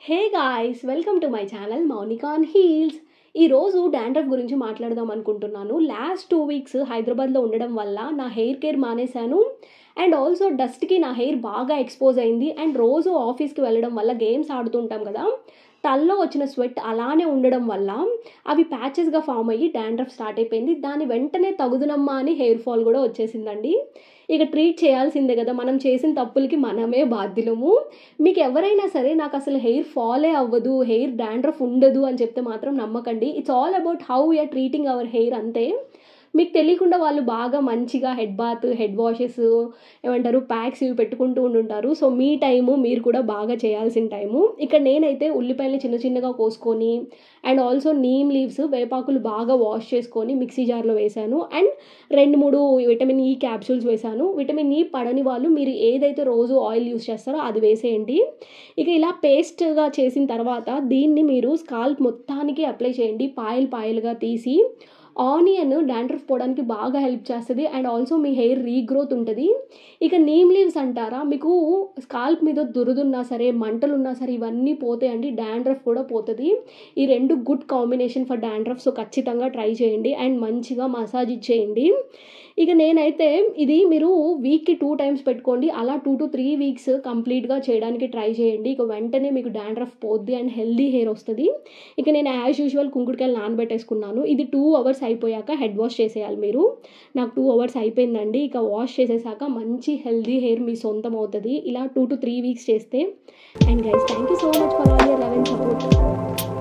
Hey guys welcome to my channel Mounika on heels. ఈరోజు dandruff గురించి మాట్లాడదాం అనుకుంటున్నాను. లాస్ట్ 2 వీక్స్ హైదరాబాద్లో ఉండడం వల్ల నా హెయిర్ కేర్ మానేశాను. అండ్ ఆల్సో డస్ట్కి నా హెయిర్ బాగా ఎక్స్పోజ్ అయింది. అండ్ రోజు ఆఫీస్కి వెళ్ళడం వల్ల గేమ్స్ ఆడుతుంటాం కదా, తలలో వచ్చిన స్వెట్ అలానే ఉండడం వల్ల అవి ప్యాచెస్గా ఫామ్ అయ్యి డాండ్రఫ్ స్టార్ట్ అయిపోయింది. దాని వెంటనే తగుదునమ్మా అని హెయిర్ ఫాల్ కూడా వచ్చేసిందండి. ఇక ట్రీట్ చేయాల్సిందే కదా, మనం చేసిన తప్పులకి మనమే బాధ్యులము. మీకు ఎవరైనా సరే నాకు అసలు హెయిర్ ఫాలే అవ్వదు, హెయిర్ డాండ్రఫ్ ఉండదు అని చెప్తే మాత్రం నమ్మకండి. It's all about how you are treating our hair అంతే. మీకు తెలియకుండా వాళ్ళు బాగా మంచిగా హెడ్ బాత్, హెడ్ వాషెస్, ఏమంటారు ప్యాక్స్ ఇవి పెట్టుకుంటూ ఉండుంటారు. సో మీ టైము మీరు కూడా బాగా చేయాల్సిన టైము. ఇక్కడ నేనైతే ఉల్లిపాయలు చిన్న చిన్నగా కోసుకొని అండ్ ఆల్సో నీమ్ లీవ్స్, వేపాకులు బాగా వాష్ చేసుకొని మిక్సీ జార్లో వేశాను. అండ్ 2-3 విటమిన్ ఈ క్యాప్సూల్స్ వేశాను. విటమిన్ ఈ పడని వాళ్ళు మీరు ఏదైతే రోజు ఆయిల్ యూస్ చేస్తారో అది వేసేయండి. ఇక ఇలా పేస్ట్గా చేసిన తర్వాత దీన్ని మీరు స్కాల్ప్ మొత్తానికి అప్లై చేయండి. పాయలు పాయలుగా తీసి. ఆనియన్ డాండ్రఫ్ పోవడానికి బాగా హెల్ప్ చేస్తుంది. And also me hair regrowth ఉంటుంది. ఇక నీమ్ లీవ్స్ అంటారా, మీకు స్కాల్ప్ మీద దురదున్నా సరే, మంటలు ఉన్నా సరే ఇవన్నీ పోతాయండి. డాండ్రఫ్ కూడా పోతుంది. ఈ రెండు good combination for dandruff. So ఖచ్చితంగా ట్రై చేయండి అండ్ మంచిగా మసాజ్ ఇచ్చేయండి. ఇక నేనైతే ఇది మీరు వీక్కి 2 టైమ్స్ పెట్టుకోండి. అలా 2 to 3 వీక్స్ కంప్లీట్గా చేయడానికి ట్రై చేయండి. ఇక వెంటనే మీకు డాండ్రఫ్ పోద్ది అండ్ హెల్దీ హెయిర్ వస్తుంది. ఇక నేను యాజ్ యూజువల్ కుంకుడుకాయలు నానబెట్టేసుకున్నాను. ఇది 2 అవర్స్ అయిపోయాక హెడ్ వాష్ చేసేయాలి మీరు. నాకు 2 అవర్స్ అయిపోయిందండి. ఇక వాష్ చేసేసాక మంచి హెల్దీ హెయిర్ మీ సొంతం అవుతుంది ఇలా 2 to 3 వీక్స్ చేస్తే. And guys, thank you so much for all your love and support.